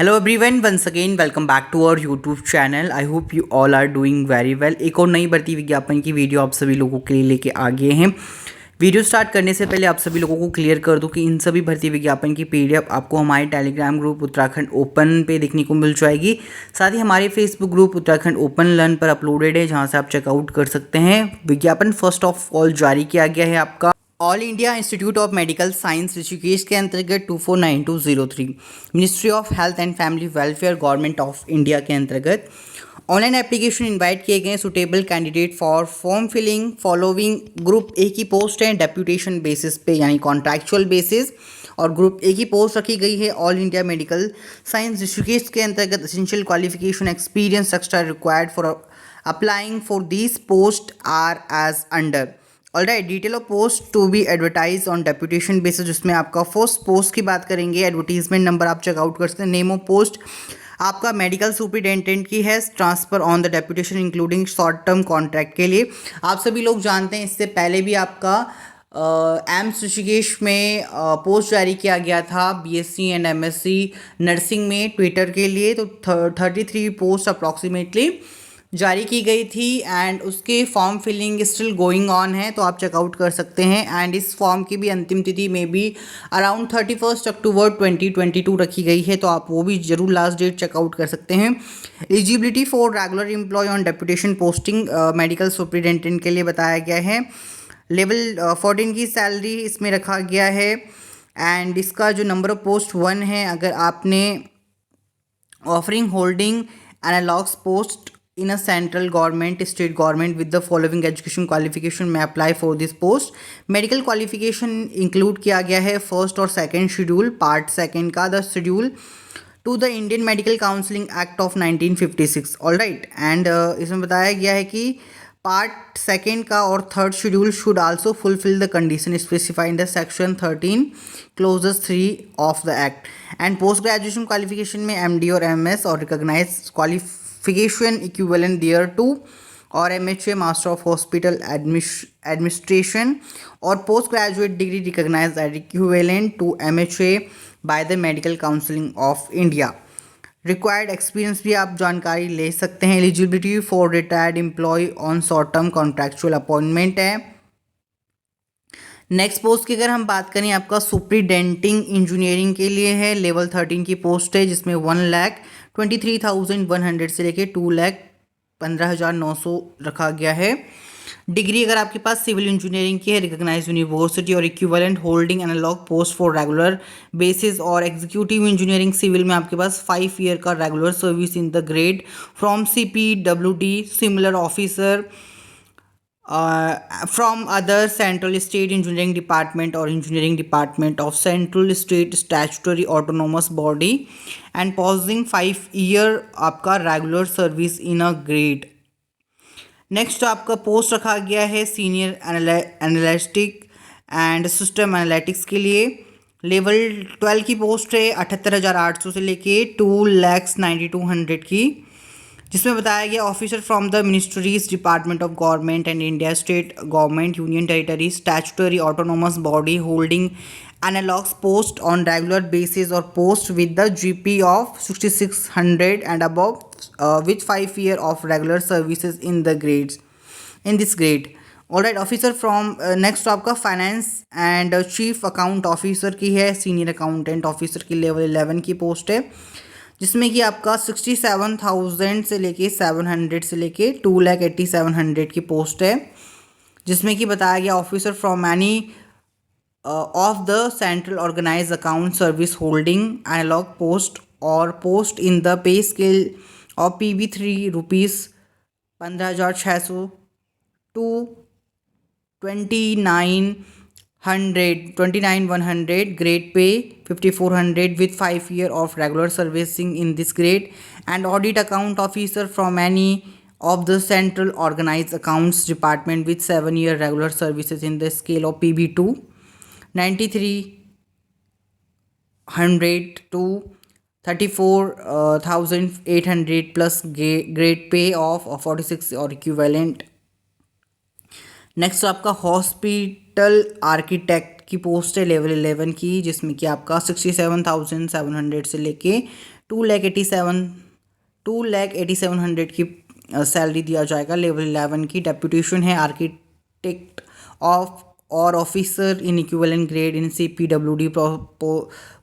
Hello everyone, once again welcome back to our YouTube channel. I hope you all are doing very well. एक और नई भर्ती विज्ञापन की वीडियो आप सभी लोगों के लिए लेके आ गए हैं। वीडियो स्टार्ट करने से पहले आप सभी लोगों को क्लियर कर दूं कि इन सभी भर्ती विज्ञापन की पीडीएफ आपको हमारे टेलीग्राम ग्रुप उत्तराखंड ओपन पे देखने को मिल जाएगी। साथ ही हमारे Facebook group Uttarakhand open learn पर अपलोडेड है, जहां से आप चेकआउट कर सकते हैं। विज्ञापन फर्स्ट ऑफ ऑल जारी किया गया है आपका All India Institute of Medical Science Rishikesh के अंतर्गत 249203 Ministry of Health and Family Welfare Government of India के अंतर्गत ऑनलाइन एप्लीकेशन इनवाइट किए गए suitable candidate for form filling following. Group A की पोस्ट है डेप्यूटेशन बेसिस पे यानी कॉन्ट्रैक्चुअल बेसिस, और ग्रुप ए की पोस्ट रखी गई है All India Medical Science Rishikesh के अंतर्गत। Essential qualification experience extra required for applying for this post are as under. Alright, detail of post to be advertise on deputation basis, जिसमें आपका first post की बात करेंगे। एडवर्टीजमेंट नंबर आप checkout कर सकते हैं। नेम ऑफ पोस्ट आपका मेडिकल सुपरिटेंडेंट की है। Transfer on the deputation including short term contract के लिए। आप सभी लोग जानते हैं इससे पहले भी आपका एम्स ऋषिकेश में पोस्ट जारी किया गया था बीएससी एंड एमएससी नर्सिंग में ट्विटर के लिए। तो 33 पोस्ट अप्रॉक्सीमेटली जारी की गई थी एंड उसके form filling still going on है, तो आप चेकआउट कर सकते हैं। एंड इस फॉर्म की भी अंतिम तिथि में भी अराउंड 31 अक्टूबर 2022 रखी गई है, तो आप वो भी जरूर लास्ट डेट चेकआउट कर सकते हैं। Eligibility for regular employ on deputation posting medical superintendent के लिए बताया गया है। लेवल 14 की सैलरी इसमें रखा गया है। एंड इसका जो नंबर ऑफ पोस्ट 1 है, अगर आपने offering holding analogous post in a central government state government with the following education qualification may apply for this post। Medical qualification include किया गया है फर्स्ट और सेकंड शेड्यूल पार्ट सेकंड का, the schedule to the Indian medical counselling act of 1956। Alright, and इसमें बताया गया है कि पार्ट सेकंड का और third schedule should also fulfil the condition specified in the section 13 clauses 3 of the act. And post graduation qualification में MD और MS और recognised qualification equivalent thereto, और MHA master of hospital administration और post graduate degree recognised as equivalent to MHA by the medical counselling of India. Required experience भी आप जानकारी ले सकते हैं। Eligibility for retired employ on short term contractual appointment है। Next post की अगर हम बात करें, आपका सुपरिटेंडिंग इंजीनियरिंग के लिए है। लेवल 13 की पोस्ट है, जिसमें 1,23,100 से लेके 2,15,900 रखा गया है। डिग्री अगर आपके पास सिविल इंजीनियरिंग की है, रिकॉग्नाइज्ड यूनिवर्सिटी और equivalent holding analogue post for regular basis, और एग्जीक्यूटिव इंजीनियरिंग सिविल में आपके पास 5 ईयर का regular service in the grade from CPWD similar officer from other central state engineering department or engineering department of central state statutory autonomous body and possessing 5 year आपका regular service in a grade। Next आपका post रखा गया है senior analytic and system analytics के लिए। Level 12 की post है 78,800 से लेके 2,92,100 की, जिसमें बताया गया officer from the ministries department of government and India state government union territory statutory autonomous body holding analogous post on regular basis और post with the GP of 6,600 and above with 5 year of regular services in the grades in this grade. Alright, officer from next आपका finance and chief account officer की है। Senior accountant officer की level 11 की post है, जिसमें कि आपका 67,000 से लेके 700 से लेके 2,87,100 की पोस्ट है, जिसमें कि बताया गया officer from any of the central organise account service holding analogue post और post in the pay scale of PB3 rupees 15,600 to 29,100 grade pay 5,400 with 5 year of regular servicing in this grade, and audit account officer from any of the central organized accounts department with 7 year regular services in the scale of PB2 9,300 to 34,800 plus grade pay of 46 or equivalent। Next आपका hospital architect की post है level 11 की, जिसमें कि आपका 67,700 से लेके 2,87,100 की सैलरी दिया जाएगा। लेवल 11 की डेप्यूटेशन है आर्किटेक्ट ऑफ और officer in equivalent grade in CPWD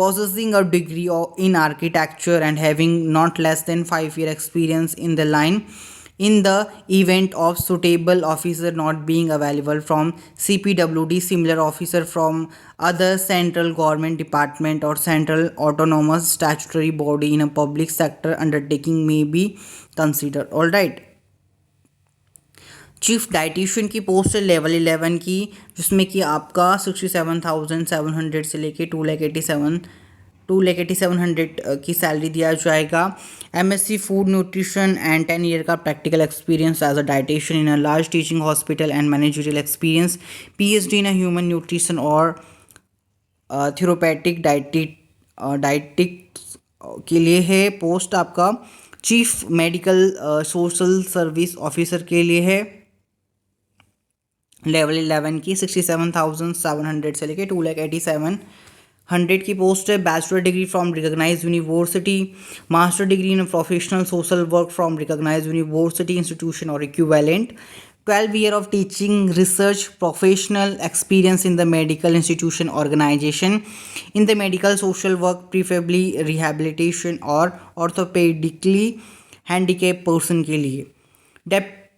possessing a degree in architecture and having not less than 5 year experience in the line. In the event of suitable officer not being available from CPWD, similar officer from other central government department or central autonomous statutory body in a public sector undertaking may be considered. All right. Chief dietitian की post है level 11 की, जिसमें कि आपका 67,700 से लेके 2,87,100 की salary दिया जाएगा। MSc food nutrition and 10 year का practical experience as a dietitian in a large teaching hospital and managerial experience. PhD in human nutrition और थेरोपैटिक डाइटिक्स के लिए है। पोस्ट आपका chief medical social service officer के लिए है। लेवल 11 की 67,700 से लेके 2,87,100 की पोस्ट है। Bachelor degree from recognised university, master degree in professional social work from recognised university institution और equivalent, 12 year of teaching research professional experience in the medical institution organization in the medical social work, preferably rehabilitation और orthopedically handicapped person के लिए।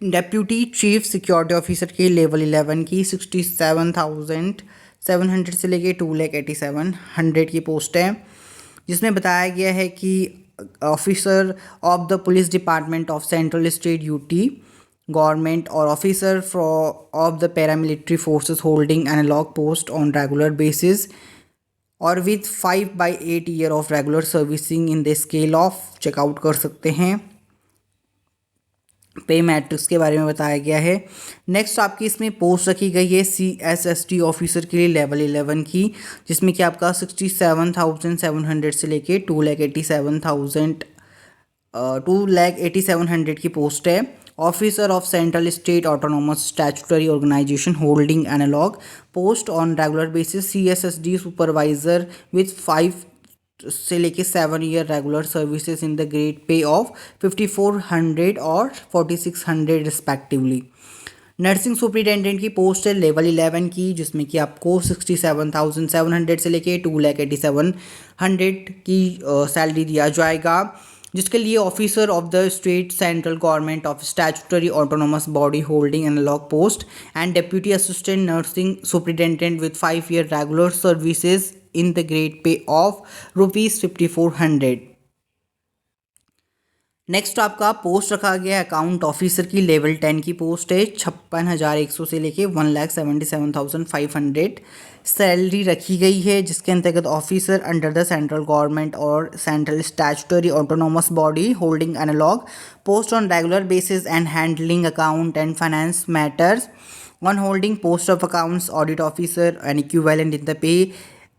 Deputy chief security officer के level 11 की 67,700 से लेके 2,87,100 की post है, जिसमें बताया गया है कि officer of the police department of central state UT government और officer of the paramilitary forces holding analogue post on regular basis और with 5/8 year of regular servicing in the scale of checkout कर सकते हैं। पे matrix के बारे में बताया गया है। नेक्स्ट आपकी इसमें पोस्ट रखी गई है CSST ऑफिसर के लिए लेवल 11 की, जिसमें कि आपका 67,700 से लेके 2,87,100 की पोस्ट है। Officer of central state autonomous statutory organisation holding analogue post on regular basis CSSD supervisor with 5 से लेके 7 year regular services in the grade pay of 5,400 और 4,600 रिस्पेक्टिवली। नर्सिंग सुपरिटेंडेंट की पोस्ट है लेवल 11 की, जिसमें कि आपको 67,700 से लेके 2,87,100 की सैलरी दिया जाएगा, जिसके लिए officer of the state central government of statutory autonomous body holding analogue post and deputy assistant nursing superintendent with 5 year regular services in the grade pay of ₹5,400। Next आपका पोस्ट रखा गया है अकाउंट ऑफिसर की level 10 की post है। 56,100 से लेके 1,77,500 salary रखी गई है, जिसके अंतर्गत officer under the central government और central statutory autonomous body holding analogue post on regular basis and handling account and finance matters on holding post of accounts audit officer and equivalent in the pay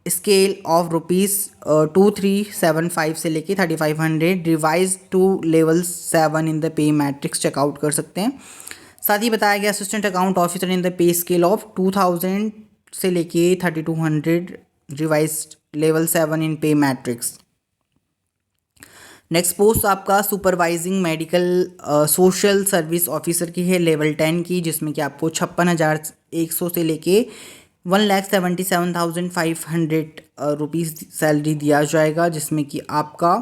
scale of ₹2,375 से लेके 3,500 revise to level 7 in the pay matrix checkout कर सकते हैं। साथ ही बताया गया assistant account officer in the pay scale of 2,000 से लेके 3,200 रिवाइज लेवल 7 इन पे मैट्रिक्स। नेक्स्ट पोस्ट आपका supervising medical social service officer की है लेवल 10 की, जिसमें कि आपको 56,100 से लेके 1,77,500 रुपीज़ सैलरी दिया जाएगा, जिसमें कि आपका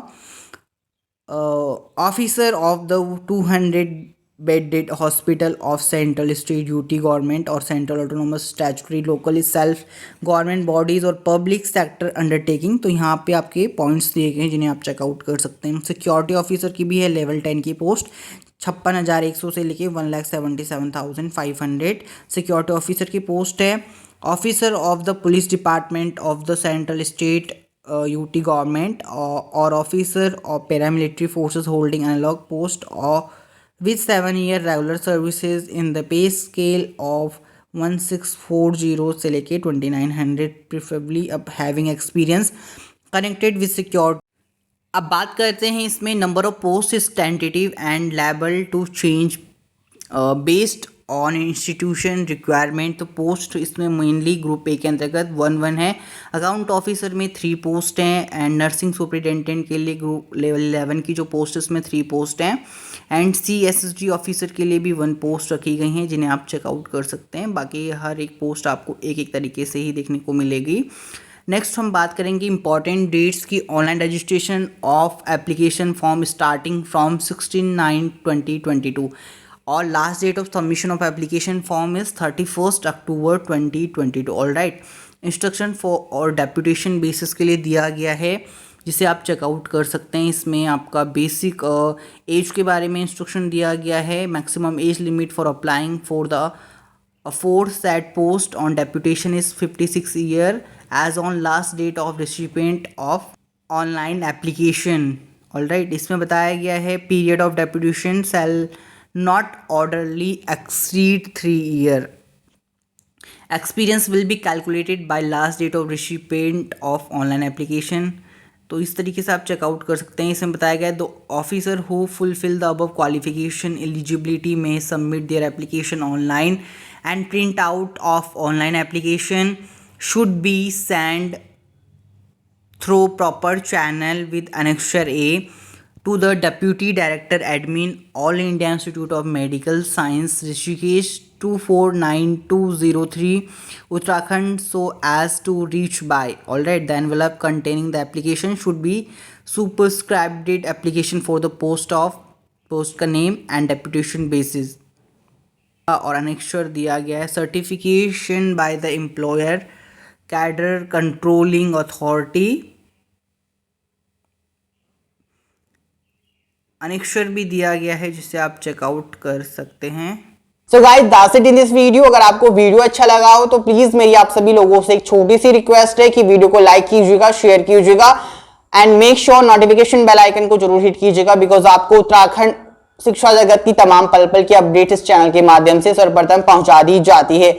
officer of the 200 bedded hospital of central state UT government और central autonomous statutory local self government bodies और पब्लिक सेक्टर अंडरटेकिंग। तो यहाँ पे आपके पॉइंट्स दिए गए हैं जिन्हें आप चेकआउट कर सकते हैं। सिक्योरिटी ऑफिसर की भी है लेवल 10 की पोस्ट, 56,100 से लेके 1,77,500 सिक्योरिटी ऑफिसर की पोस्ट है। Officer of the police department of the central state UT government और officer of paramilitary forces holding analogue post with 7 year regular services in the pay scale of 1,640 से लेके 2,900 preferably अब having experience connected with security. अब बात करते हैं इसमें number of post is tentative and liable to change based on institution requirement, तो post इसमें मेनली ग्रुप ए के अंतर्गत 1 है। अकाउंट ऑफिसर में 3 पोस्ट हैं एंड नर्सिंग सुपरिटेंडेंट के लिए ग्रुप लेवल 11 की जो पोस्ट है उसमें 3 पोस्ट हैं एंड CSSD ऑफिसर के लिए भी 1 पोस्ट रखी गई हैं जिन्हें आप चेकआउट कर सकते हैं। बाकी हर एक पोस्ट आपको एक एक तरीके से ही देखने को मिलेगी। नेक्स्ट हम बात करेंगे इंपॉर्टेंट डेट्स की। Online registration of application form starting from 16/9/2022 और last date of submission of application form is 31 October 2022। All right, instruction for और डेप्यूटेशन बेसिस के लिए दिया गया है जिसे आप चेकआउट कर सकते हैं। इसमें आपका बेसिक एज के बारे में इंस्ट्रक्शन दिया गया है। Maximum age limit for applying for the aforesaid post on deputation is 56 year as on last date of recipient of online application। alright, इसमें बताया गया है period of deputation shall not orderly exceed 3 year। experience will be calculated by last date of recipient of online application। तो इस तरीके से आप checkout कर सकते हैं। इसमें बताया गया है the officer who fulfil the above qualification eligibility में submit their application online and print out of online application should be send through proper channel with annexure A to the Deputy Director Admin All India Institute of Medical Science Rishikesh 249203 Uttarakhand so as to reach by। alright, the envelope containing the application should be superscribed application for the post का name and deputation basis और annexure दिया गया है certification by the employer cadre controlling authority। अनेक्शर भी दिया गया है जिसे आप चेकआउट कर सकते हैं। So guys that's it in this video. अगर आपको वीडियो अच्छा लगा हो तो प्लीज मेरी आप सभी लोगों से एक छोटी सी रिक्वेस्ट है कि वीडियो को लाइक कीजिएगा, शेयर कीजिएगा and make sure notification bell icon को जरूर हिट कीजिएगा बिकॉज आपको उत्तराखंड शिक्षा जगत की तमाम पल पल की अपडेट इस चैनल के माध्यम से सर्वप्रथम पहुंचा दी जाती है।